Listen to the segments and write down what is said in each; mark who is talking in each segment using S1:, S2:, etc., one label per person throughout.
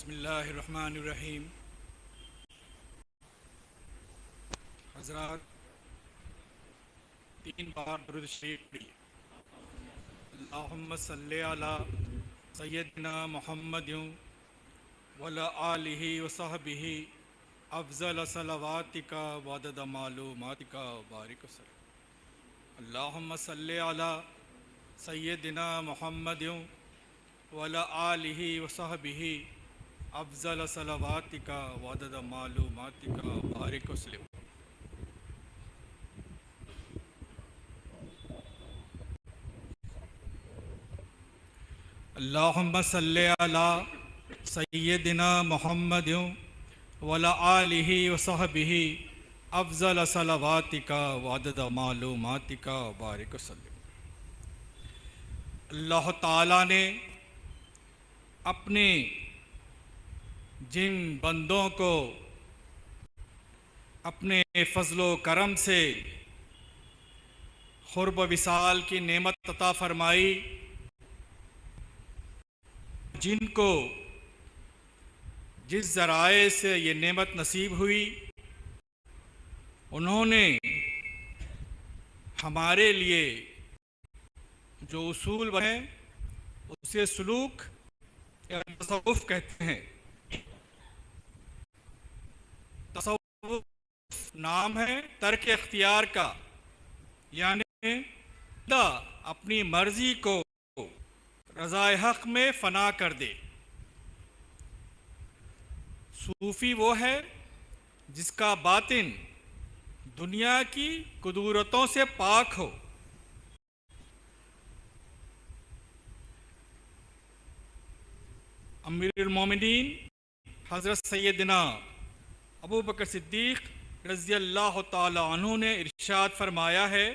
S1: बिस्मिल्लाहिर्रहमानिर्रहीम। हज़रात, 3 बार दुरूद शरीफ पढ़िए। अल्लाहुम्मा सल्ली अला सय्यदिना मुहम्मदिन वला आलिहि व सहबिहि अफ़ज़ल सलवातिका वअदद मालूमातिका बारिक वसल्लम। अल्लाहुम्मा सल्ली अला सय्यदिना मुहम्मदिन वला आलिहि व सहबिहि अफ़ज़ल सलवातिका वअदद मालूमातिका बारिक वसल्लम। अल्लाहुम्मा सल्ली अला सय्यदिना मुहम्मदिन वला आलिहि व सहबिहि अफ़ज़ल सलवातिका वअदद मालूमातिका बारिक वसल्लम। अल्लाह ताला ने अपने जिन बंदों को अपने फ़ज़्ल व करम से क़ुर्ब विसाल की नेमत अता फरमाई, जिनको जिस ज़राए से ये नेमत नसीब हुई, उन्होंने हमारे लिए जो उसूल बने उसे सलूक या तसव्वुफ़ कहते हैं। तसव्वुफ़ नाम है तर्क इख्तियार का, यानी अपनी मर्जी को रज़ाए हक़ में फ़ना कर दे। सूफ़ी वो है जिसका बातिन दुनिया की कुदूरतों से पाक हो। अमीरुल मोमिनीन हज़रत सैयदना अबू बकर सिद्दीक़ रज़ियल्लाहु ताला अन्हु ने इरशाद फरमाया है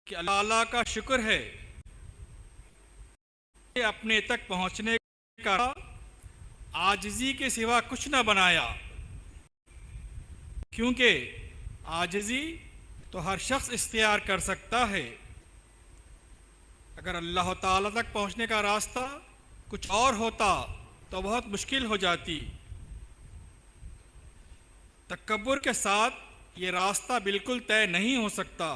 S1: कि अल्लाह का शुक्र है कि अपने तक पहुँचने का आजिज़ी के सिवा कुछ न बनाया, क्योंकि आजिज़ी तो हर शख्स इख्तियार कर सकता है। अगर अल्लाह ताला तक पहुँचने का रास्ता कुछ और होता तो बहुत मुश्किल हो जाती। तकब्बुर के साथ ये रास्ता बिल्कुल तय नहीं हो सकता।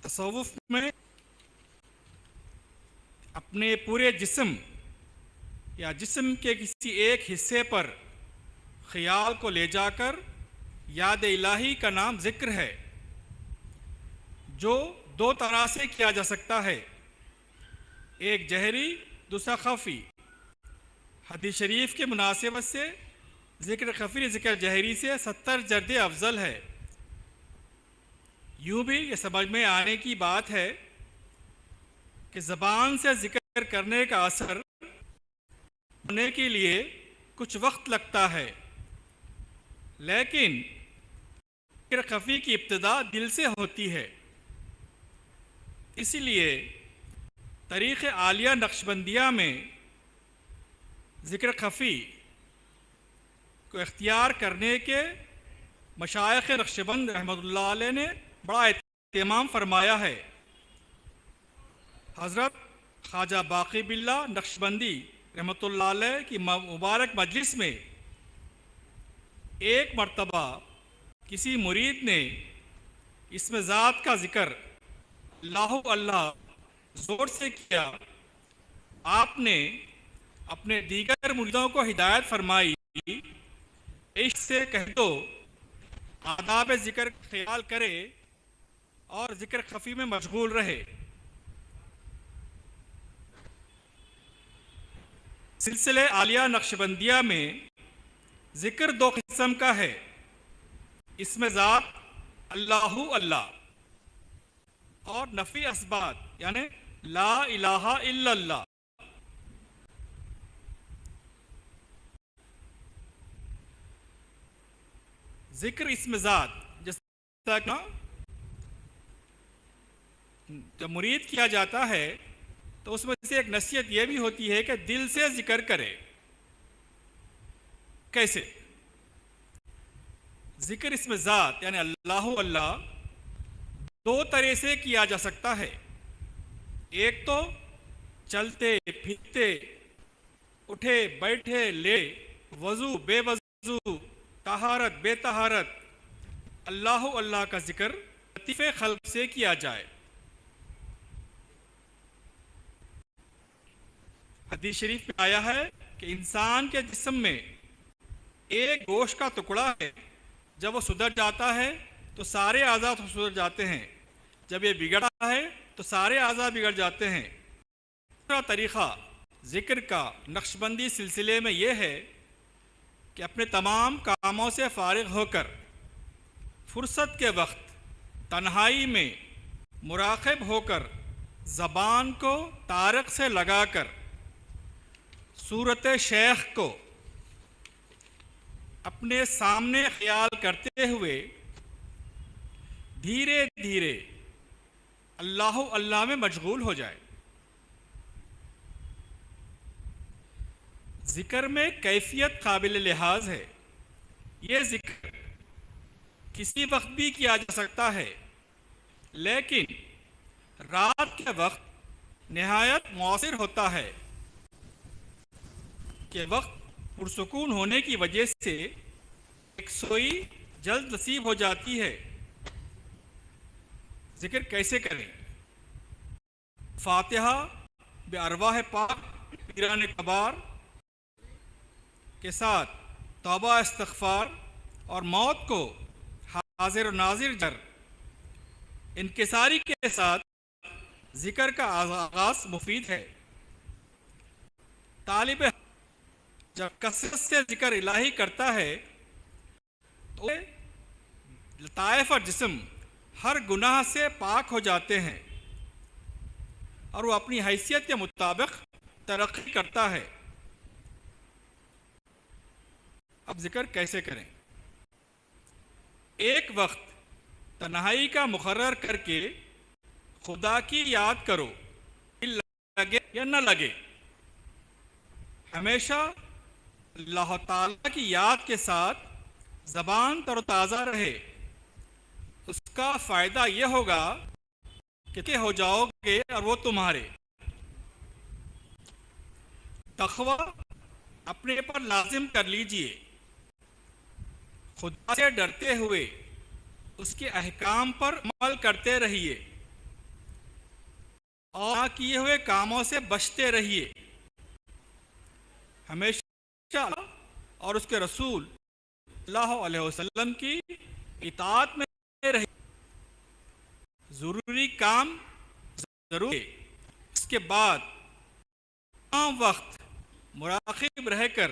S1: तसव्वुफ़ में अपने पूरे जिस्म या जिस्म के किसी एक हिस्से पर ख्याल को ले जाकर याद इलाही का नाम ज़िक्र है, जो 2 तरह से किया जा सकता है, एक जहरी दूसरा खफ़ी। हदीस शरीफ के मुनासिबत से ज़िक्र खफ़ी ज़िक्र जहरी से 70 जर्दे अफजल है। यूँ भी ये समझ में आने की बात है कि ज़बान से ज़िक्र करने का असर होने के लिए कुछ वक्त लगता है, लेकिन ज़िक्र खफ़ी की इब्तिदा दिल से होती है। इसलिए तरीक़ आलिया नक्शबंदिया में ज़िक्र खफ़ी को इख्तियार करने के मशाइख़ नक्शबंद रहमतुल्लाह अलैह ने बड़ा एहतमाम फरमाया है। हज़रत ख्वाजा बाक़ी बिल्लाह नक्शबंदी रहमतुल्लाह अलैह की मुबारक मजलिस में एक मरतबा किसी मुरीद ने इसमें ज़ात का ज़िक्र अल्लाहु अल्लाह ज़ोर से किया। आपने अपने दीगर मुरीदों को हिदायत फरमाई, इश्क से कह दो आदाब ज़िक्र ख्याल करे और ज़िक्र खफ़ी में मशगूल रहे। सिलसिले आलिया नक्शबंदिया में ज़िक्र 2 किस्म का है। इसमें ज़ात अल्लाहु अल्लाह और नफ़ी असबात यानी ला इलाहा इल्लल्लाह। ज़िक्र इसमें ज़ात जैसा जब मुरीद किया जाता है तो उसमें से एक नसीहत यह भी होती है कि दिल से ज़िक्र करे। कैसे? जिक्र इसमें ज़ात यानी अल्लाह अल्लाह दो तरह से किया जा सकता है। एक तो चलते फिरते, उठे बैठे, ले, वजू बेवजू, तहारत बेतहारत अल्लाह अल्लाह का जिक्र लतीफ़े खल्क से किया जाए। हदीस शरीफ में आया है कि इंसान के जिस्म में एक गोश्त का टुकड़ा है, जब वो सुधर जाता है तो सारे आज़ा सुधर जाते हैं, जब ये बिगड़ा है तो सारे आज़ा बिगड़ जाते हैं। दूसरा तरीक़ा ज़िक्र का नक्शबंदी सिलसिले में यह है कि अपने तमाम कामों से फ़ारिग होकर फुर्सत के वक्त तन्हाई में मुराक़िब होकर ज़बान को तारक से लगाकर सूरत शेख को अपने सामने ख्याल करते हुए धीरे धीरे अल्लाह अल्लाह में मशगूल हो जाए। ज़िक्र में कैफियत काबिल लिहाज है। ये ज़िक्र किसी वक्त भी किया जा सकता है, लेकिन रात के वक्त नहायत मौसिर होता है कि वक्त पुरसुकून होने की वजह से एक सोई जल्द नसीब हो जाती है। जिक्र कैसे करें? फातिहा बे अरवाह पाक पीरान कबार के साथ तौबा इस्तग़फ़ार और मौत को हाजिर और नाजिर जर इनकिसारी के साथ जिक्र का आगाज़ मुफीद है। तालिब जब कसरत से जिक्र इलाही करता है तो लताइफ और जिस्म हर गुनाह से पाक हो जाते हैं और वो अपनी हैसियत के मुताबिक तरक्की करता है। अब जिक्र कैसे करें? एक वक्त तन्हाई का मुकर्रर करके खुदा की याद करो, लगे या न लगे। हमेशा अल्लाह ताला की याद के साथ ज़बान तरोताज़ा रहे। उसका फ़ायदा यह होगा कि हो जाओगे और वो तुम्हारे। तक़वा अपने पर लाजिम कर लीजिए। खुदा से डरते हुए उसके अहकाम पर अमल करते रहिए और किए हुए कामों से बचते रहिए। हमेशा और उसके रसूल सल्लल्लाहु अलैहि वसल्लम की इताअत में रहिए। ज़रूरी काम ज़रूर है, इसके बाद तमाम वक्त मुराक़िब रहकर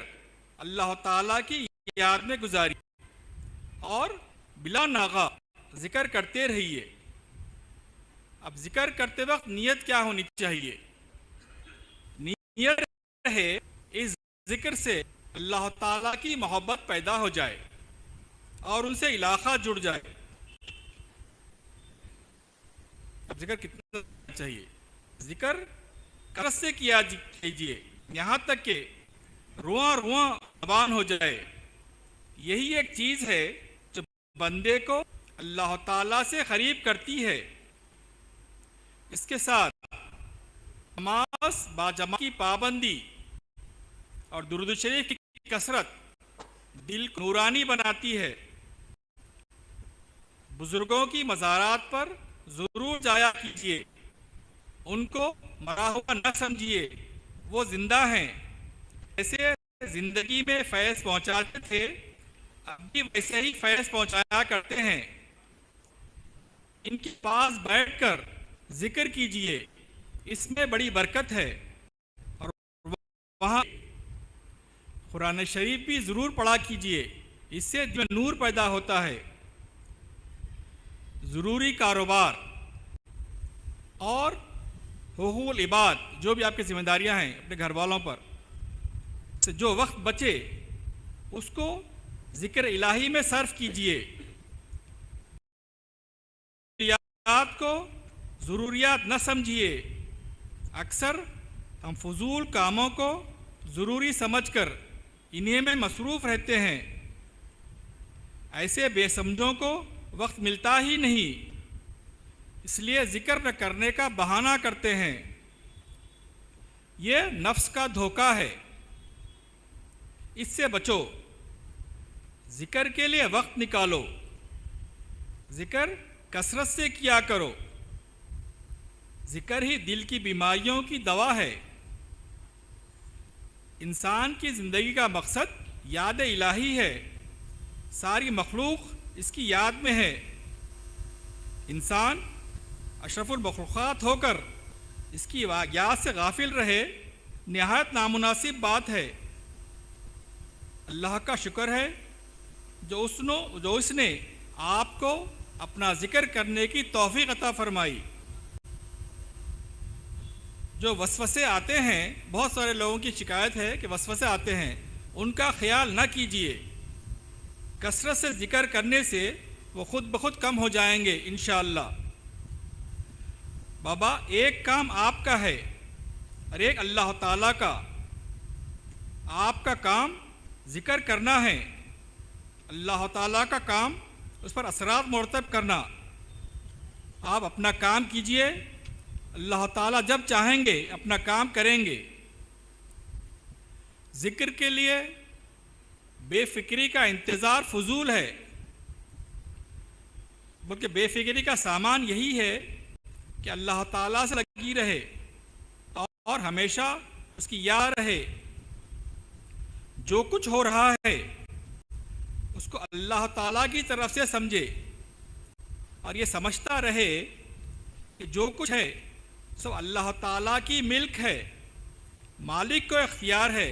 S1: अल्लाह ताला की याद में गुजारी और बिला नागा जिक्र करते रहिए। अब जिक्र करते वक्त नियत क्या होनी चाहिए? नियत है इस जिक्र से अल्लाह ताला की मोहब्बत पैदा हो जाए और उनसे इलाक़ा जुड़ जाए। अब जिक्र कितना चाहिए? जिक्र कसरत से किया कीजिए, यहाँ तक कि रुआ रुआ ज़बान हो जाए। यही एक चीज़ है जो बंदे को अल्लाह ताला से करीब करती है। इसके साथ नमाज बाजमा की पाबंदी और दुरूद शरीफ की कसरत दिल को नूरानी बनाती है। बुजुर्गों की मज़ारात पर ज़रूर जाया कीजिए, उनको मरा हुआ न समझिए, वो जिंदा हैं। जैसे जिंदगी में फैज़ पहुंचाते थे, अब भी वैसे ही फैज़ पहुंचाया करते हैं। इनके पास बैठकर जिक्र कीजिए, इसमें बड़ी बरकत है। और वहाँ कुरान शरीफ भी ज़रूर पढ़ा कीजिए, इससे दिल में नूर पैदा होता है। ज़रूरी कारोबार और हुकूक़ुल इबाद, जो भी आपकी जिम्मेदारियां हैं अपने घर वालों पर, से जो वक्त बचे उसको जिक्र इलाही में सर्फ कीजिए। ज़रूरियात को ज़रूरियात न समझिए। अक्सर हम फजूल कामों को ज़रूरी समझकर इन्हीं में मसरूफ़ रहते हैं। ऐसे बेसमझों को वक्त मिलता ही नहीं, इसलिए ज़िक्र न करने का बहाना करते हैं। ये नफ्स का धोखा है, इससे बचो। ज़िक्र के लिए वक्त निकालो, ज़िक्र कसरत से किया करो। ज़िक्र ही दिल की बीमारियों की दवा है। इंसान की ज़िंदगी का मकसद याद इलाही है। सारी मखलूक इसकी याद में है। इंसान अशरफुल मखलूक़ात होकर इसकी याद से गाफिल रहे, निहायत नामुनासिब बात है। अल्लाह का शुक्र है जो इसने आपको अपना ज़िक्र करने की तौफ़ीक़ अता फरमाई। जो वसवसे आते हैं, बहुत सारे लोगों की शिकायत है कि वसवसे आते हैं, उनका ख्याल न कीजिए। कसरत से ज़िक्र करने से वो खुद ब खुद कम हो जाएंगे इंशाअल्लाह। बाबा, एक काम आपका है और एक अल्लाह ताला का। आपका काम ज़िक्र करना है, अल्लाह ताला का काम उस पर असरात मुरतब करना। आप अपना काम कीजिए, अल्लाह ताला जब चाहेंगे अपना काम करेंगे। ज़िक्र के लिए बेफिक्री का इंतज़ार फजूल है, बल्कि बेफिक्री का सामान यही है कि अल्लाह ताला से लगी रहे और हमेशा उसकी याद रहे। जो कुछ हो रहा है उसको अल्लाह ताला की तरफ से समझे और ये समझता रहे कि जो कुछ है सब अल्लाह ताला की मिल्क है। मालिक को इख्तियार है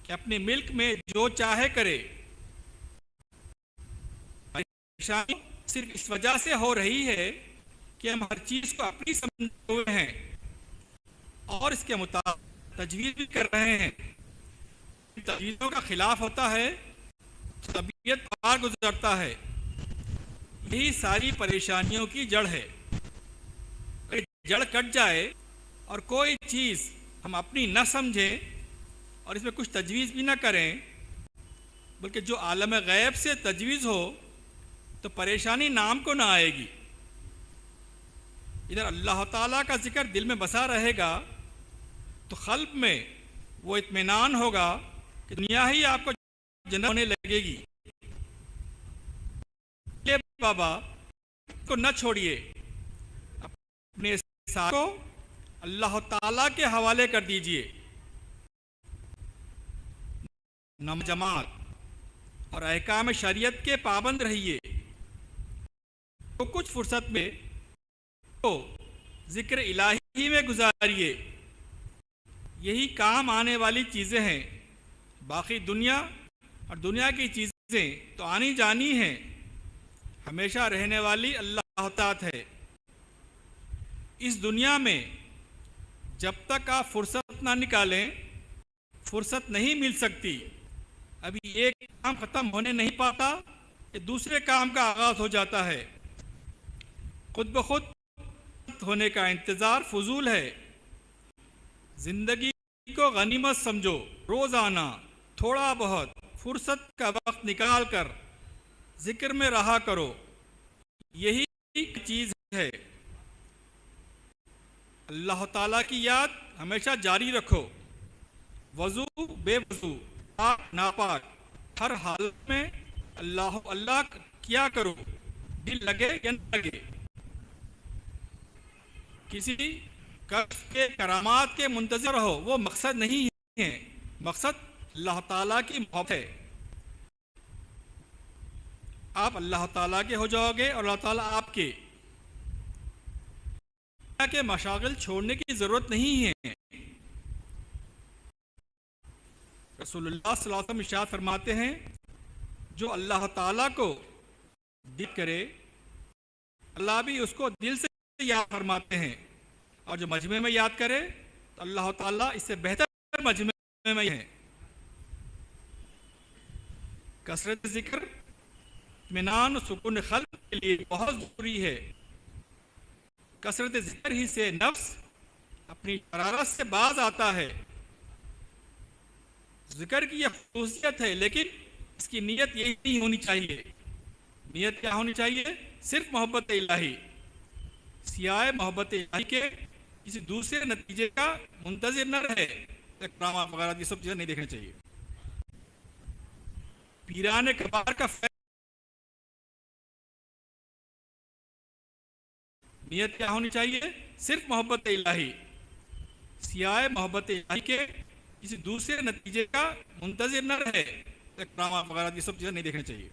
S1: कि अपनी मिल्क में जो चाहे करे। परेशानी सिर्फ इस वजह से हो रही है कि हम हर चीज़ को अपनी समझे हुए हैं और इसके मुताबिक तजवीज़ भी कर रहे हैं। तजवीज़ों का खिलाफ होता है, तबीयत पार गुजरता है। यही सारी परेशानियों की जड़ है। जड़ कट जाए और कोई चीज़ हम अपनी न समझें और इसमें कुछ तजवीज़ भी ना करें, बल्कि जो आलम गैब से तजवीज़ हो, तो परेशानी नाम को ना आएगी। इधर अल्लाह ताला का जिक्र दिल में बसा रहेगा तो क़ल्ब में वो इत्मीनान होगा कि दुनिया ही आपको जन्नत होने लगेगी। ले बाबा को न छोड़िए, अपने साथ को अल्लाह ताला के हवाले कर दीजिए। नमाज़ जमात और अहकाम शरीयत के पाबंद रहिए। तो कुछ फुर्सत में तो जिक्र इलाही में गुजारिए। यही काम आने वाली चीज़ें हैं। बाकी दुनिया और दुनिया की चीज़ें तो आनी जानी हैं, हमेशा रहने वाली अल्लाह ताला है। इस दुनिया में जब तक आप फुर्सत ना निकालें, फुर्सत नहीं मिल सकती। अभी एक काम ख़त्म होने नहीं पाता कि दूसरे काम का आगाज़ हो जाता है। खुद ब खुद होने का इंतज़ार फजूल है। ज़िंदगी को गनीमत समझो। रोज़ाना थोड़ा बहुत फुर्सत का वक्त निकाल कर जिक्र में रहा करो। यही चीज़ है। अल्लाह ताला की याद हमेशा जारी रखो। वज़ू बेवज़ू, पाक नापाक, हर हालत में अल्लाह अल्लाह किया करो, दिल लगे या न लगे। किसी के करामात के मुंतज़िर रहो, वो मकसद नहीं है। मकसद अल्लाह ताला की मोहब्बत है। आप अल्लाह ताला के हो जाओगे और अल्लाह ताला आपके। के मशागिल छोड़ने की ज़रूरत नहीं है। रसूलुल्लाह सल्लल्लाहु अलैहि वसल्लम इरशाद फरमाते हैं, जो अल्लाह ताला को दिल करे, अल्लाह भी उसको दिल से याद फरमाते हैं। और जो मजमे में याद करे तो अल्लाह ताला इससे बेहतर मजमे में है। कसरत जिक्र इत्मीनान सुकून क़ल्ब के लिए बहुत ज़रूरी है। कसरत जिक्र ही से नफ्स अपनी शरारत से बाज आता है। जिक्र की यह खसूसियत है, लेकिन इसकी नीयत यही नहीं होनी चाहिए। नीयत क्या होनी चाहिए? सिर्फ मोहब्बत इलाही, सिवाय मोहब्बत इलाही के किसी दूसरे नतीजे का मुंतजिर न रहे। ड्रामा वगैरह ये सब चीज़ें नहीं देखनी चाहिए। पीरान कबार का नीयत क्या होनी चाहिए? सिर्फ मोहब्बत इलाही, सिवाय मोहब्बत इलाही के किसी दूसरे नतीजे का मुंतजिर न रहे। ड्रामा वगैरह ये सब चीज़ें नहीं देखनी चाहिए।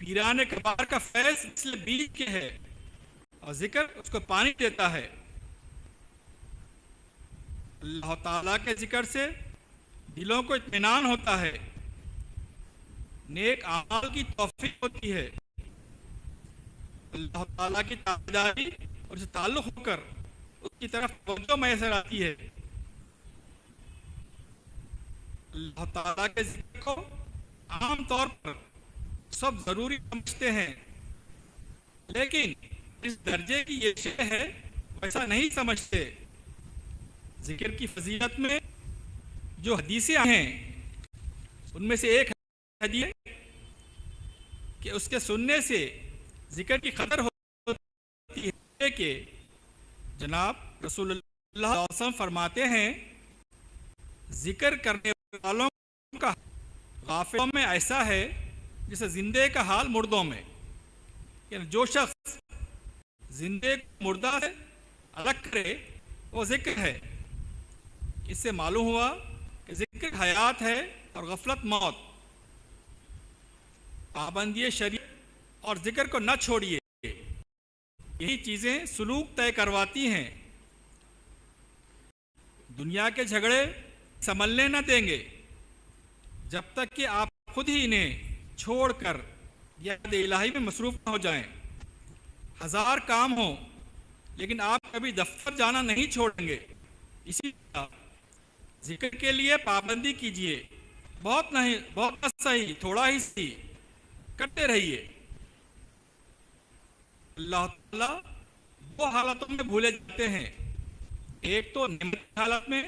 S1: पीरान कबार का फैज़ इसलिए बीज के है और जिक्र उसको पानी देता है। अल्लाह ताला के जिक्र से दिलों को इत्मीनान होता है, नेक आमाल की तौफीक होती है, अल्लाह ताला की ताबेदारी और उससे ताल्लुक़ होकर उसकी तरफ तवज्जो मैसर आती है। अल्लाह ताला के जिक्र को आम तौर पर सब ज़रूरी समझते हैं, लेकिन इस दर्जे की ये शय है वैसा नहीं समझते। जिक्र की फजीलत में जो हदीसें हैं उनमें से एक हदीस कि उसके सुनने से जिक्र की कदर होती है कि जनाब रसूलुल्लाह सल्लल्लाहु अलैहि वसल्लम फरमाते हैं, जिक्र करने वालों का गाफिलों में ऐसा है जैसे जिंदे का हाल मुर्दों में। यानी जो शख्स जिंदे को मुर्दा से अलग करे वो जिक्र है। इससे मालूम हुआ कि जिक्र हयात है और गफलत मौत। पाबंदी शरीयत और जिक्र को न छोड़िए, यही चीज़ें सुलूक तय करवाती हैं। दुनिया के झगड़े संभलने न देंगे जब तक कि आप खुद ही इन्हें छोड़कर याद इलाही में मसरूफ न हो जाएं। हजार काम हो लेकिन आप कभी दफ्तर जाना नहीं छोड़ेंगे। इसी तरह जिक्र के लिए पाबंदी कीजिए, बहुत नहीं, बहुत सही, थोड़ा ही सही, करते रहिए। अल्लाह ताला दो हालतों में भूले जाते हैं, एक तो नेमत की हालत में,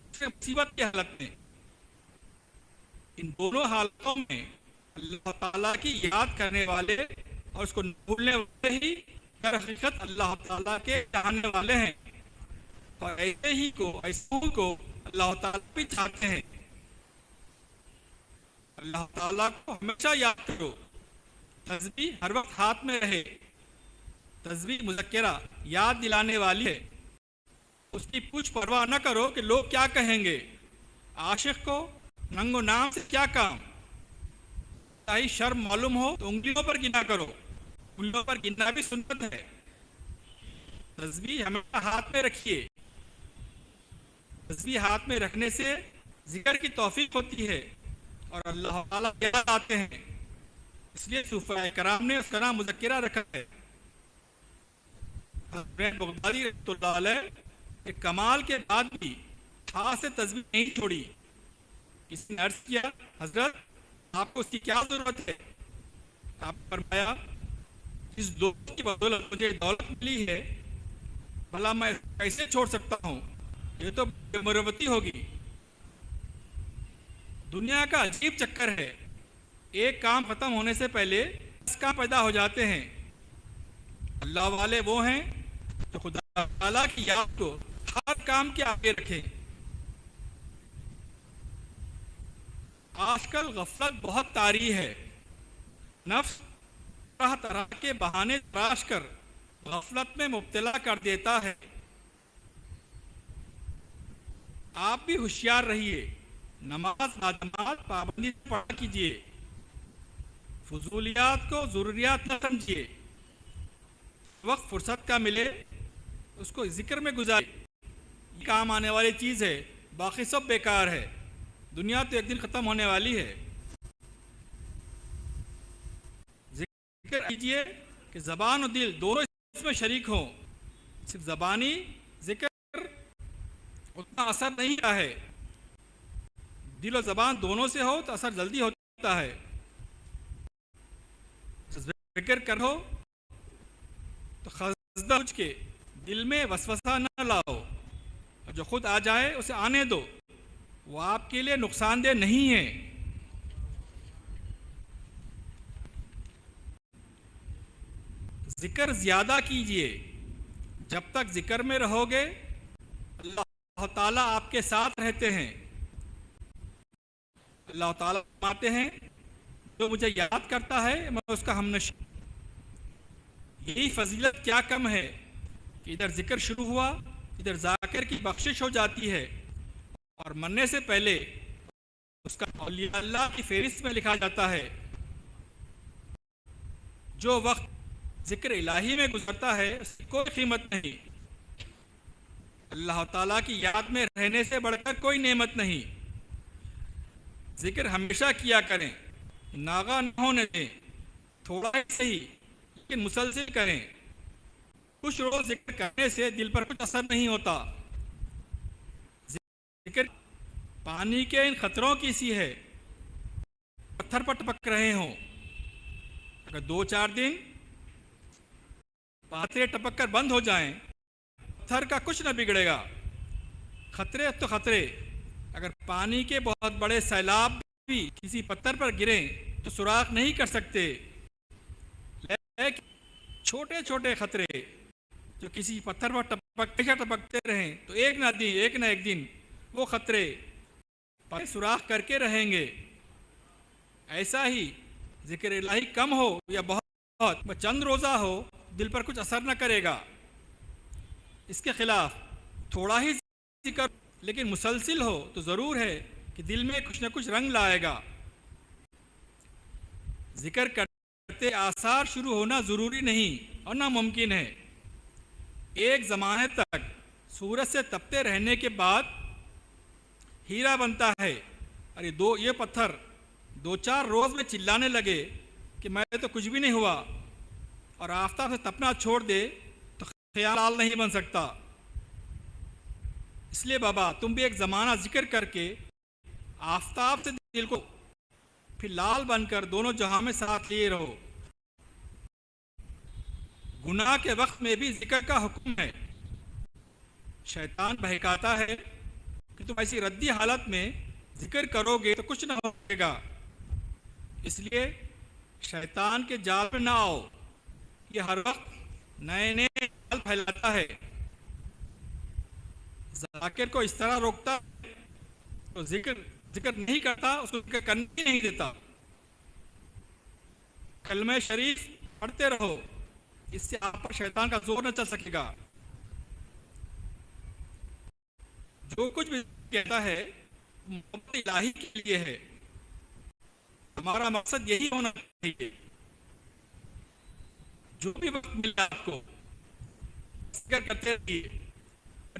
S1: दूसरे मुसीबत की हालत में। इन दोनों हालतों में अल्लाह ताला की याद करने वाले और उसको न भूलने वाले ही दर हकीकत अल्लाह ताला के चाहने वाले हैं, और ऐसे को अल्लाह ताला भी चाहते हैं। अल्लाह ताला को हमेशा याद करो, तस्बीह हर वक्त हाथ में रहे। तस्बीह मुज़क्किरा याद दिलाने वाली है, उसकी कुछ परवाह न करो कि लोग क्या कहेंगे। आशिक को नंगो नाम से क्या काम, चाहे शर्म मालूम हो तो उंगलियों पर गिना करो, उंगलियों पर गिनना भी सुन्नत है। तस्बीह हमेशा हाथ में रखिए। तस्बीह हाथ में रखने से जिक्र की तौफीक होती है और अल्लाह ताला याद आते हैं। इसलिए सूफाए कराम ने उसका नाम मुज़क्किरा रखा है। बगदादी रहमतुल्लाह अलैह कमाल के बाद भी हाथ से तस्बीह नहीं छोड़ी। किसी ने अर्ज किया, हजरत आपको उसकी क्या जरूरत है? आप फरमाया, इस दोस्त की बदौलत मुझे दौलत मिली है, भला मैं कैसे छोड़ सकता हूँ? ये तो बेमुरवती होगी। दुनिया का अजीब चक्कर है, एक काम खत्म होने से पहले 10 काम पैदा हो जाते हैं। अल्लाह वाले वो हैं जो खुदा ताला की याद को हर काम के आगे रखें। आजकल गफलत बहुत तारी है, नफ्स तरह तरह के बहाने तराश कर गफलत में मुब्तला कर देता है। आप भी होशियार रहिए, नमाज नाजमाज पाबंदी पढ़ा कीजिए, फजूलियात को ज़रूरियात न समझिए। वक्त फुर्सत का मिले उसको जिक्र में गुजारिए। काम आने वाली चीज़ है, बाकी सब बेकार है। दुनिया तो एक दिन ख़त्म होने वाली है। जिक्र कीजिए कि ज़बान और दिल दोनों इसमें शरीक हों। सिर्फ ज़बानी जिक्र उतना असर नहीं रहा है, दिल और ज़बान दोनों से हो तो असर जल्दी होता है। जिक्र करो तो खज़दा पूछ के दिल में वसवसा न लाओ, और जो खुद आ जाए उसे आने दो। वो आपके लिए नुकसानदेह नहीं है। जिक्र ज़्यादा कीजिए। जब तक जिक्र में रहोगे अल्लाह ताला आपके साथ रहते हैं। अल्लाह ताला फरमाते हैं, जो मुझे याद करता है मैं उसका हमनशीं। यही फजीलत क्या कम है कि इधर जिक्र शुरू हुआ, इधर जाकिर की बख्शिश हो जाती है, और मरने से पहले उसका औलिया अल्लाह की फहरिस्त में लिखा जाता है। जो वक्त जिक्र इलाही में गुजरता है उसकी कोई कीमत नहीं। अल्लाह ताला की याद में रहने से बढ़कर कोई नेमत नहीं। जिक्र हमेशा किया करें, नागा न होने दें। थोड़ा ही सही लेकिन मुसलसिल करें। कुछ रोज जिक्र करने से दिल पर कुछ असर नहीं होता। जिक्र पानी के इन खतरों की सी है, पत्थर पर टपक रहे हों। अगर 2-4 दिन पात्रे टपक कर बंद हो जाएं, पत्थर का कुछ न बिगड़ेगा। खतरे तो खतरे, अगर पानी के बहुत बड़े सैलाब भी किसी पत्थर पर गिरें तो सुराख नहीं कर सकते। लेकिन छोटे छोटे खतरे जो किसी पत्थर पर टपकते रहें तो एक न एक दिन वो खतरे पर सुराख करके रहेंगे। ऐसा ही जिक्र इलाही कम हो या बहुत चंद रोज़ा हो, दिल पर कुछ असर न करेगा। इसके खिलाफ थोड़ा ही जिक्र लेकिन मुसलसिल हो तो ज़रूर है कि दिल में कुछ न कुछ रंग लाएगा। जिक्र करते आसार शुरू होना ज़रूरी नहीं और नामुमकिन है। एक ज़माने तक सूरज से तपते रहने के बाद हीरा बनता है। अरे ये पत्थर 2-4 रोज़ में चिल्लाने लगे कि मैं तो कुछ भी नहीं हुआ, और आफ्ताब से तपना छोड़ दे तो ख्याल नहीं बन सकता। इसलिए बाबा तुम भी एक ज़माना जिक्र करके आफ्ताब से दिल को फिर लाल बनकर दोनों जहां में साथ लिए रहो। गुनाह के वक्त में भी जिक्र का हुक्म है। शैतान बहकाता है कि तुम ऐसी रद्दी हालत में जिक्र करोगे तो कुछ ना होगा। इसलिए शैतान के जाल में ना आओ। ये हर वक्त नए नए जाल फैलाता है। जाकिर को इस तरह रोकता है तो जिक्र नहीं करता, उसको जिक्र करने ही नहीं देता। कलमे शरीफ पढ़ते रहो, इससे आप पर शैतान का जोर न चल सकेगा। जो कुछ भी कहता है मोहब्बत इलाही के लिए है। हमारा मकसद यही होना चाहिए। जो भी वक्त मिला आपको जिक्र करते रहिए,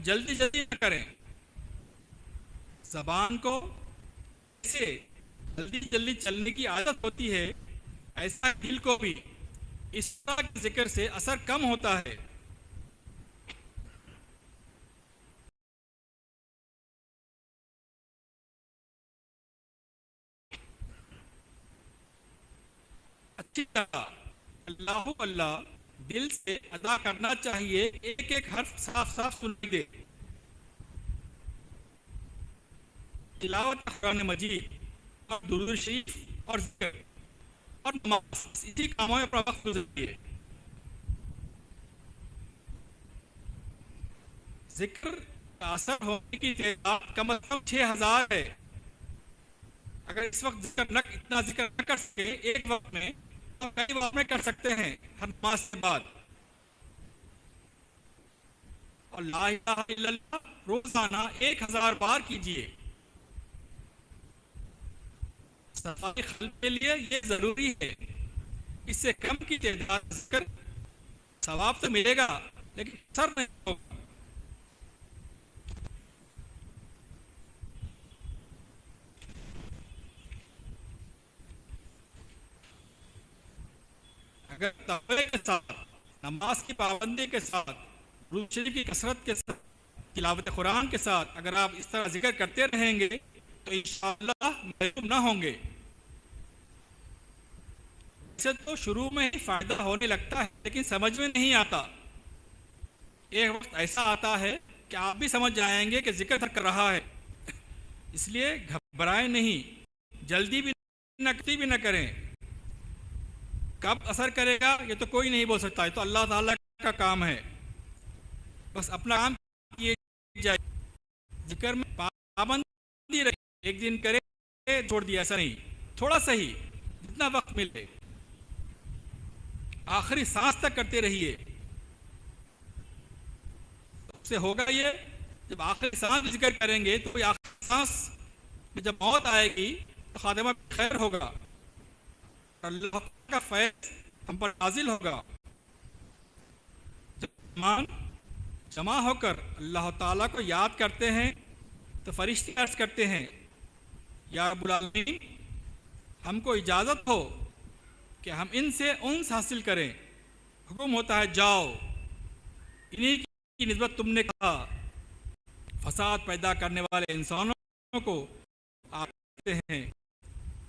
S1: जल्दी जल्दी न करें। ज़बान को ऐसे जल्दी जल्दी चलने की आदत होती है, ऐसा दिल को भी इस तरह के जिक्र से असर कम होता है। अच्छी तरह अल्लाह अल्लाह दिल से अदा करना चाहिए। एक एक हर्फ साफ साफ सुनाई दे। तिलावत कुरान मजीद और दुरूद शरीफ और जिक्र और नमाज, इसी कामों में अपना वक्त गुजारिए। जिक्र का असर होने की तादाद कम से कम 6000 है। अगर इस वक्त इतना जिक्र न कर सके एक वक्त में, तो कई वक्त में कर सकते हैं हर नमाज के बाद। और ला इलाहा इल्लल्लाह रोजाना 1000 बार कीजिए। सफाई क़ल्ब के लिए ये जरूरी है। इससे कम की तादाद जिक्र सवाब तो मिलेगा लेकिन असर नहीं होगा। अगर तक़वे के साथ, नमाज की पाबंदी के साथ, दुरूद शरीफ की कसरत के साथ, तिलावत कुरान के साथ अगर आप इस तरह जिक्र करते रहेंगे तो इंशाअल्लाह महरूम ना होंगे। इसे तो शुरू में ही फायदा होने लगता है लेकिन समझ में नहीं आता। एक वक्त ऐसा आता है कि आप भी समझ जाएंगे कि जिक्र कर रहा है इसलिए घबराएं नहीं, जल्दी भी न करें। कब असर करेगा ये तो कोई नहीं बोल सकता, ये तो अल्लाह ताला का काम है। बस अपना काम किए जाए, जिक्र में पाबंदी रहे, एक दिन करे छोड़ दिया, ऐसा नहीं, थोड़ा सा ही, जितना वक्त मिले आखिरी सांस तक करते रहिए। से होगा ये, जब आखिरी सांस जिक्र करेंगे तो आखिरी सांस में जब मौत आएगी तो खातिमा खैर होगा, अल्लाह का फैज़ हम पर नाजिल होगा। जब ईमान जमा होकर अल्लाह ताला को याद करते हैं तो फरिश्ते अर्ज़ करते हैं, या रब्बुल आलमीन, हमको इजाज़त हो कि हम इनसे उन्स हासिल करें। हुक्म होता है जाओ, इन्हीं की निस्बत तुमने कहा, फसाद पैदा करने वाले इंसानों को आप कहते हैं।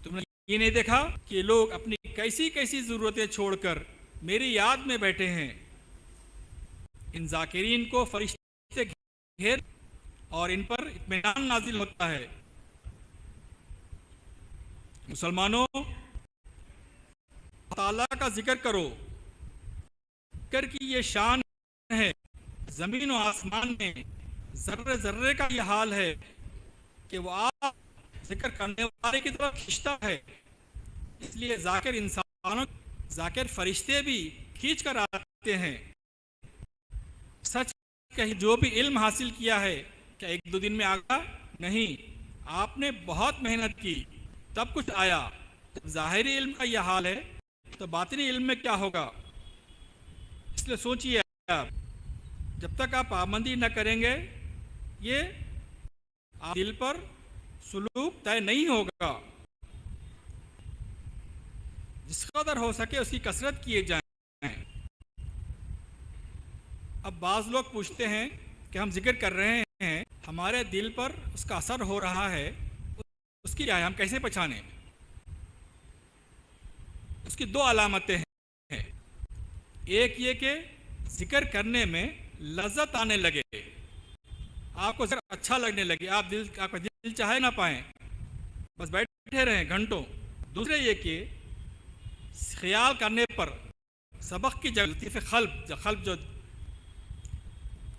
S1: तुमने ये नहीं देखा कि लोग अपनी कैसी कैसी ज़रूरतें छोड़कर मेरी याद में बैठे हैं। इन जाकिरीन को फरिश्ते घेर और इन पर इत्मीनान नाजिल होता है। मुसलमानों, ताला का जिक्र करो, जिक्र की ये शान है। ज़मीन और आसमान में ज़र्रे ज़र्रे का ये हाल है कि वो आप जिक्र करने वाले की तरफ खींचता है। इसलिए जाकिर इंसानों, जाकिर फरिश्ते भी खींच कर आते हैं। सच कही, जो भी इल्म हासिल किया है क्या एक दो दिन में आ गया? नहीं, आपने बहुत मेहनत की तब कुछ आया। ज़ाहिरी इल्म का यह हाल है तो बातिनी इल्म में क्या होगा? इसलिए सोचिए आप, जब तक आप पाबंदी न करेंगे ये आप दिल पर सुलूक तय नहीं होगा। जिस कदर हो सके उसकी कसरत किए जाएं। अब बाज़ लोग पूछते हैं कि हम जिक्र कर रहे हैं, हमारे दिल पर उसका असर हो रहा है, उसकी क्या है, हम कैसे पहचानें? उसकी दो अलामतें हैं। एक ये कि जिक्र करने में लज्जत आने लगे, आपको जरा अच्छा लगने लगे, आपका दिल चाहे ना पाए, बस बैठे रहें घंटों। दूसरे ये कि ख्याल करने पर सबक की जगह लतीफ़ खल्ब जो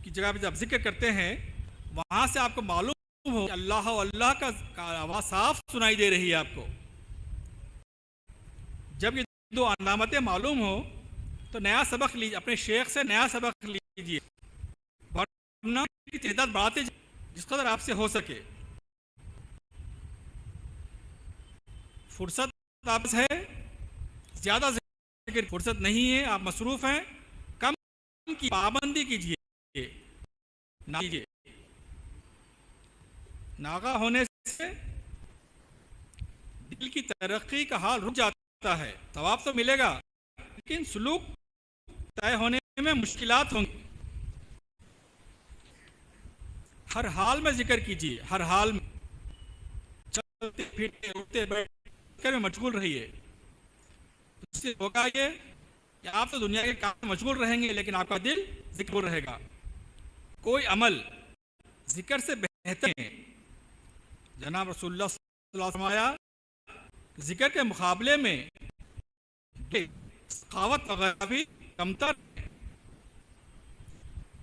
S1: की जगह पे जब जिक्र करते हैं वहाँ से आपको मालूम हो अल्लाह अल्लाह का आवाज़ साफ सुनाई दे रही है आपको। जब ये दो अलामतें मालूम हो तो नया सबक लीजिए, अपने शेख से नया सबक लीजिए, वरना की तादाद बढ़ाते जिस कदर आपसे हो सके। फुर्सत आप है, ज़्यादा जिक्र फुर्सत नहीं है, आप मसरूफ़ हैं, कम की पाबंदी कीजिए, ना कीजिए। नागा होने से दिल की तरक्की का हाल रुक जाता है। सवाब तो मिलेगा लेकिन सुलूक तय होने में मुश्किलात होंगी। हर हाल में जिक्र कीजिए, हर हाल में चलते फिरते उठते बैठकर में मशगूल रहिए। उससे होगा ये कि आप तो दुनिया के काम में मशगूल रहेंगे लेकिन आपका दिल जिक्र रहेगा। कोई अमल जिक्र से बेहतर है। जनाब रसूलुल्लाह सल्लल्लाहु अलैहि वसल्लम जिक्र के मुकाबले में सखावत वगैरह भी कमतर।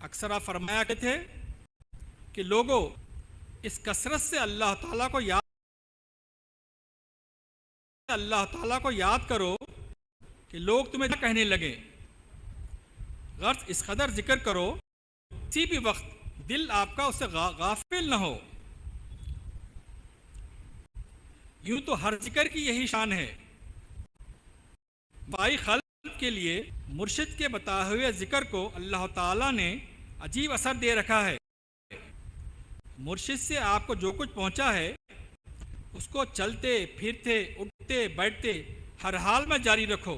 S1: अक्सर आप फरमाया करते थे कि लोगों, इस कसरत से अल्लाह ताला को याद करो कि लोग तुम्हें क्या कहने लगे। गर्ज इस कदर जिक्र करो किसी भी वक्त दिल आपका उससे गाफिल न हो। यूं तो हर जिक्र की यही शान है। बाई खल्क के लिए मुर्शिद के बताए हुए जिक्र को अल्लाह ताला ने अजीब असर दे रखा है। मुर्शिद से आपको जो कुछ पहुंचा है उसको चलते फिरते उठते बैठते हर हाल में जारी रखो।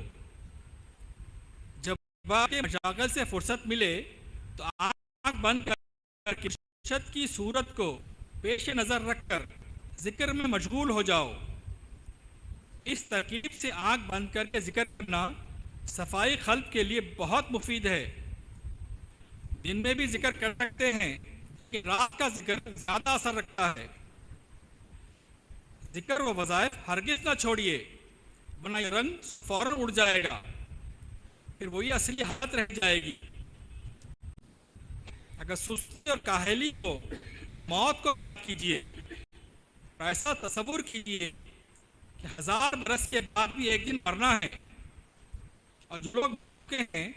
S1: जब आपके मशागल से फुर्सत मिले तो आँख बंद कर मुर्शिद की सूरत को पेश नज़र रखकर जिक्र में मशगूल हो जाओ। इस तरकीब से आँख बंद करके जिक्र करना सफाई क़ल्ब के लिए बहुत मुफीद है। दिन में भी जिक्र कर सकते हैं कि रात का जिक्र ज़्यादा असर रखता है। जिक्र व वज़ाइफ हरगिज़ ना छोड़िए, वरना ये रंग फौरन उड़ जाएगा, फिर वही असली हालत रह जाएगी। अगर सुस्ती और काहली को मौत को कीजिए, तो ऐसा तसव्वुर कीजिए कि 1000 बरस के बाद भी एक दिन मरना है। और जो लोग भूखे हैं,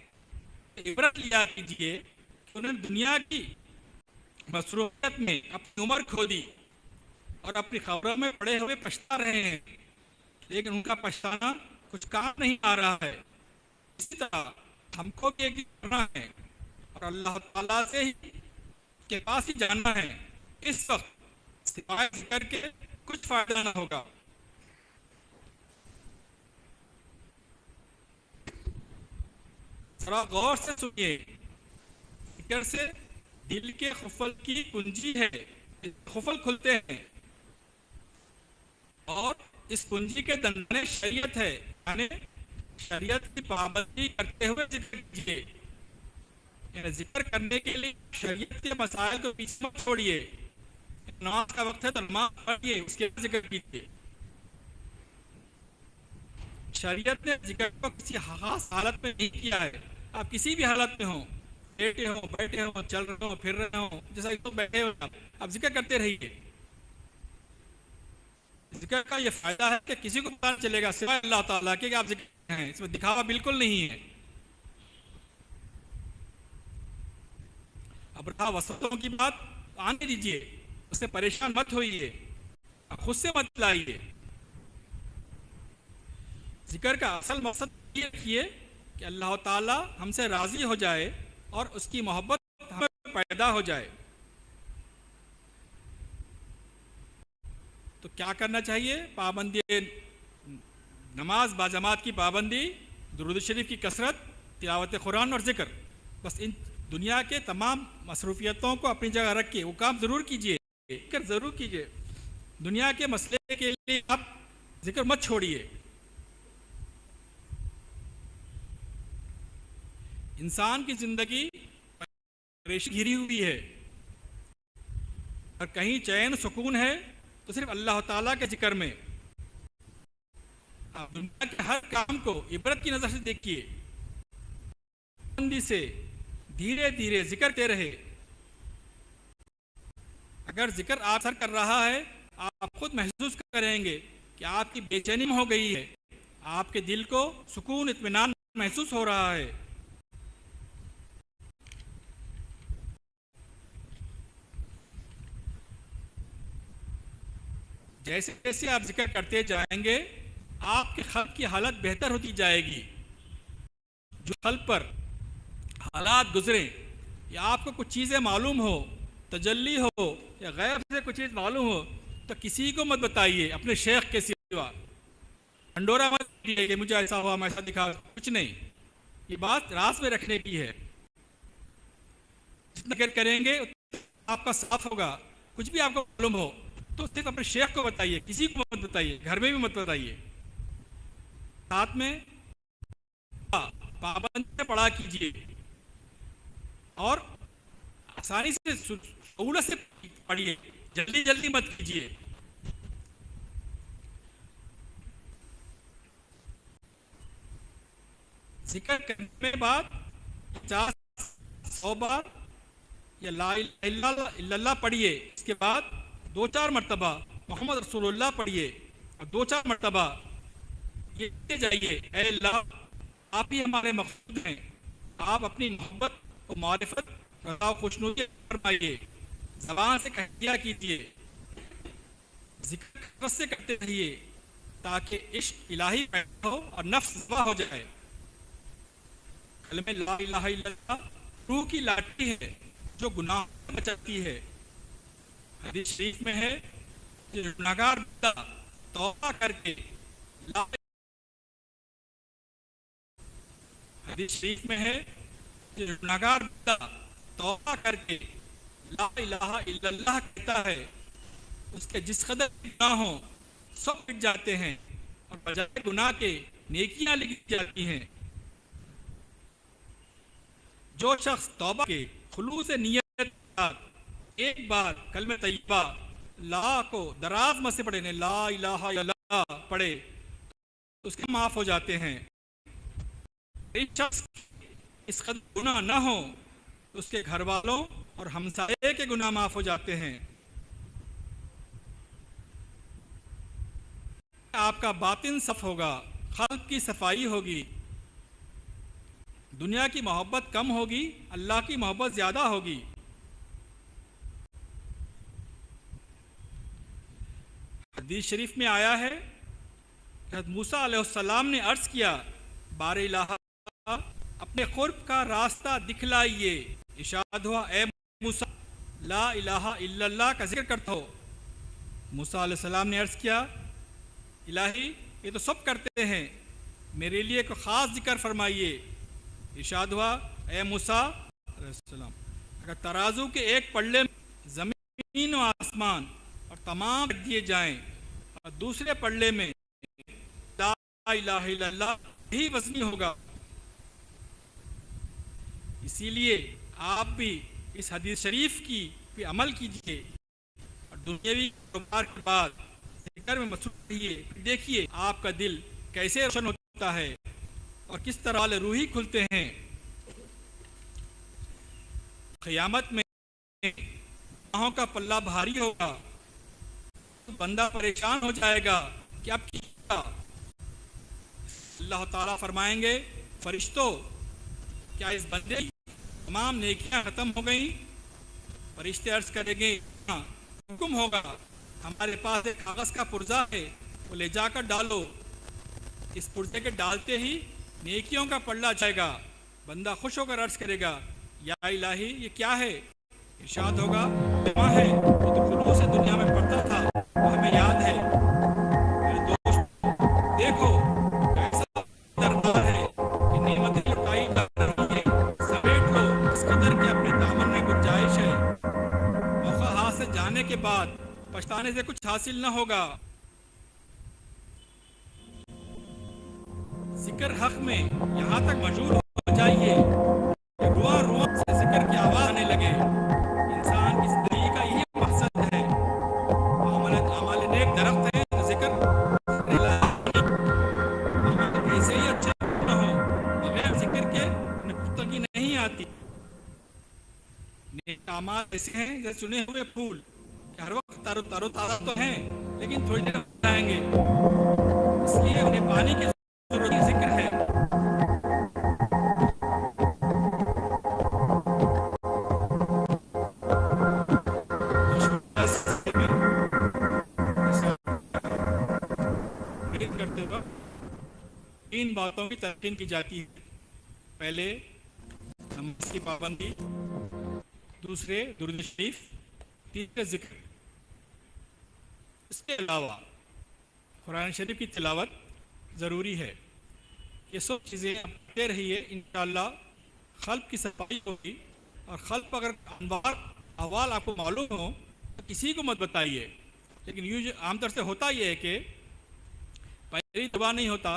S1: इबरत लिया कीजिए कि उन्होंने दुनिया की मसरूफियत में अपनी उम्र खो दी और अपनी खबरों में पड़े हुए पछता रहे हैं, लेकिन उनका पछताना कुछ काम नहीं आ रहा है। इसी तरह हमको भी एक दिन मरना है और अल्लाह ताला से ही के पास ही जाना है। इस वक्त सिवाय जिक्र के कुछ फायदा ना होगा। थोड़ा गौर से सुनिए, जिक्र से दिल के खुफल की कुंजी है, खुफल खुलते हैं और इस कुंजी के दंडने शरीयत है, यानी शरीयत की पाबंदी करते हुए जिक्र कीजिए। यानी जिक्र करने के लिए शरीयत के मसाइल को पीछे मत छोड़िए। नमाज का वक्त है तो नमाज पढ़िए, उसके बाद जिक्र कीजिए। शरीयत ने जिक्र को किसी खास हालत में नहीं किया है। आप किसी भी हालत में हो, लेटे हो, बैठे हो, चल रहे हो, फिर रहे हो, जैसा तो बैठे हो, आप जिक्र करते रहिए। जिक्र का ये फायदा है कि किसी को पता नहीं चलेगा सिवाय अल्लाह ताला के कि आप जिक्र हैं। इसमें दिखावा बिल्कुल नहीं है। अब रहा वसतों की बात, आने दीजिए, उससे परेशान मत होइए, खुद से मत लाइए। जिक्र का असल मकसद ये रखिए कि अल्लाह ताला हमसे राजी हो जाए और उसकी मोहब्बत हमें पैदा हो जाए। तो क्या करना चाहिए? पाबंदी नमाज बाजमात की पाबंदी, दुरूद शरीफ की कसरत, तिलावत कुरान और जिक्र। बस इन दुनिया के तमाम मसरूफियतों को अपनी जगह रख के वो काम ज़रूर कीजिए, जिक्र ज़रूर कीजिए। दुनिया के मसले के लिए आप जिक्र मत छोड़िए। इंसान की जिंदगी परेशानी घिरी हुई है और कहीं चैन सुकून है तो सिर्फ अल्लाह ताला के जिक्र में। आप दुनिया के हर काम को इबरत की नजर से देखिए, से धीरे धीरे जिक्र करते रहे। अगर जिक्र आप असर कर रहा है, आप खुद महसूस करेंगे कि आपकी बेचैनी हो गई है, आपके दिल को सुकून इत्मीनान महसूस हो रहा है। जैसे जैसे आप जिक्र करते जाएंगे, आपके खल्क की हालत बेहतर होती जाएगी। जो खल्क पर हालात गुजरे या आपको कुछ चीज़ें मालूम हो, तजल्ली हो या गैब से कुछ चीज़ मालूम हो, तो किसी को मत बताइए अपने शेख के सिवा। ढंडोरा मत दीजिए कि मुझे ऐसा हुआ, मैं ऐसा दिखा, कुछ नहीं। ये बात राज में रखने की है। जितना जिक्र करेंगे आपका साथ होगा। कुछ भी आपको मालूम हो तो सिर्फ अपने शेख को बताइए, किसी को मत बताइए, घर में भी मत बताइए। साथ में पाबंदी से पढ़ा कीजिए और आसानी से सहूलत से पढ़िए, जल्दी जल्दी मत कीजिए। जिक्र करने के बाद 50-100 बार या ला इलाहा इल्लल्लाह पढ़िए। इसके बाद 2-4 मरतबा मोहम्मद रसूलुल्लाह पढ़िए और 2-4 मरतबा ये कहते जाइए, ऐ अल्लाह, आप ही हमारे मक़सूद हैं, आप अपनी मोहब्बत और मारिफत और खुशनुदी फरमाइए। ज़बान से कह दिया कीजिए, जिक्र से करते रहिए ताकि इश्क इलाही पैदा हो और नफ्स ज़िबा हो जाए। कलमे ला इलाहा इल्लल्लाह रूह की लाठी है जो गुनाह बचाती है। हदीस शरीफ में है कि गुनाहगार बंदा तौबा करके हदीस शरीफ में है कि गुनाहगार बंदा तौबा करके ला इलाहा इल्लल्लाह कहता है, उसके जिस कदर गुनाह हो सब मिट जाते हैं और बजाय गुनाह के नेकियां लिखी जाती हैं। जो शख्स तौबा के खुलूस नियत एक बार कलमे तैयबा ला को दराज मत से पढ़े, ने ला इलाहा इल्लल्लाह पढ़े तो उसके माफ़ हो जाते हैं। एक शख्स इस कदर गुनाह ना हो तो उसके घर वालों और हमसाये के गुनाह माफ़ हो जाते हैं। आपका बातिन सफ होगा, क़ल्ब की सफाई होगी, दुनिया की मोहब्बत कम होगी, अल्लाह की मोहब्बत ज़्यादा होगी। हदीस शरीफ में आया है कि मूसा अलैहिस्सलाम ने अर्ज़ किया, बारे इलाहा अपने क़ुर्ब का रास्ता दिखलाइए। इरशाद हुआ, ए मूसा ला इलाहा इल्लल्लाह का जिक्र करता हो। मूसा अलैहिस्सलाम ने अर्ज़ किया, इलाही ये तो सब करते हैं, मेरे लिए एक ख़ास जिक्र फरमाइए। इरशाद हुआ, ए मूसा अलैहिस्सलाम अगर तराजू के एक पल्ले में ज़मीन और आसमान और तमाम रख दिए जाएं और दूसरे पल्ले में ला इलाहा इल्लल्लाह ही वज़नी होगा। इसीलिए आप भी इस हदीस शरीफ की भी अमल कीजिए और दुनियावी कारोबार के बाद जिक्र में मसरूफ़ रहिए। देखिए आपका दिल कैसे रोशन होता है और किस तरह वाले रूही खुलते हैं। क़यामत में गुनाहों का पल्ला भारी होगा तो बंदा परेशान हो जाएगा कि अब क्या। अल्लाह ताला फरमाएंगे, फरिश्तों क्या इस बंदे की तमाम नेकियां ख़त्म हो गई? फरिश्ते अर्ज़ करेंगे, हाँ। हुक्म होगा, हमारे पास एक कागज़ का पुर्जा है, वो ले जाकर डालो। इस पुर्जे के डालते ही नेकियों का पल्ला जाएगा। बंदा खुश होकर अर्ज़ करेगा, या इलाही ये क्या है? इरशाद होगा, वहाँ है वो तो खुलूस से दुनिया में पढ़ता था, वो हमें याद है। मेरे दोस्त देखो कैसा दरबार है कि नेमतें लुटाई जा रही है, समेट लो इस कदर के अपने दामन में गुंजाइश है। मौका हाथ से जाने के बाद पछताने से कुछ हासिल न होगा। जिक्र हक में यहाँ तक मशहूर हो जाइए कि रुआ रुआ से जिक्र की आवाज़ आने लगे। इंसान की जिंदगी का यही मकसद है। अमल नेक दरख्त है तो जिक्र ऐसे ही अच्छा न हो, बगैर जिक्र के पुख्तगी नहीं आती। नेक अमाल ऐसे हैं जैसे चुने हुए फूल, हर वक्त तरो ताज़ा तो हैं लेकिन थोड़ी देर जाएंगे, इसलिए उन्हें पानी की जरूरत जिक्र है। करते वक्त तीन बातों की तलकीन की जाती है। पहले नमाज की पाबंदी, दूसरे दुरूद शरीफ, तीसरे जिक्र। इसके अलावा कुरान शरीफ की तिलावत ज़रूरी है। ये सब चीज़ें पढ़ते रहिए, इंशाअल्लाह क़ल्ब की सफाई होगी। और क़ल्ब अगर अनवार अहवाल आपको मालूम हो तो किसी को मत बताइए। लेकिन यूँ आमतौर से होता ये है कि पहली दबा नहीं होता,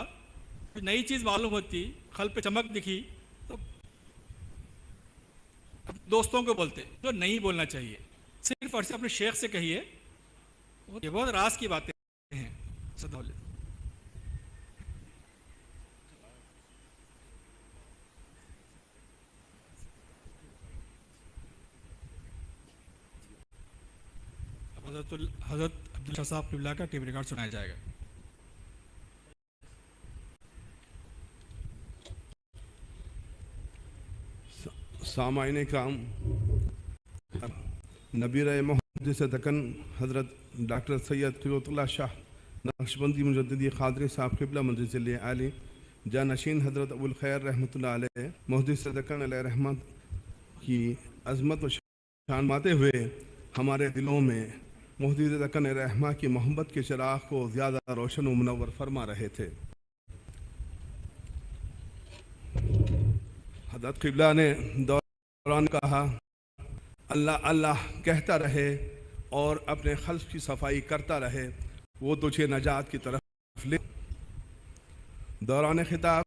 S1: कुछ नई चीज़ मालूम होती, क़ल्ब पे चमक दिखी तो दोस्तों को बोलते, जो नहीं बोलना चाहिए। सिर्फ और सिर्फ अपने शेख से कहिए, ये बहुत राज की बातें हैं। सदा हज़रत अब्दुल शाह साहब क़िबला का टेप रिकॉर्ड सुनाया जाएगा।
S2: सामाईन काम नबीर मुहद्दिस दक्कन हज़रत डॉक्टर सैयद क़िबलतुल्लाह शाह नक्शबंदी मुजद्दिदी क़ादरी साहब क़िबला मंज़िल आली जानशीन हज़रत अबुल खैर रहमतुल्लाह अलैह मुहद्दिस दक्कन अलैह रहमत की अज़मत व शान माते हुए हमारे दिलों में मुहद्दिस दक्कन रहमा की मोहब्बत के चिराग को ज़्यादा रोशन व मुनव्वर फरमा रहे थे। हज़रत क़िबला ने दौरान कहा, अल्लाह अल्लाह कहता रहे और अपने क़ल्ब की सफाई करता रहे, वो तुझे नजात की तरफ ले। दौरान खिताब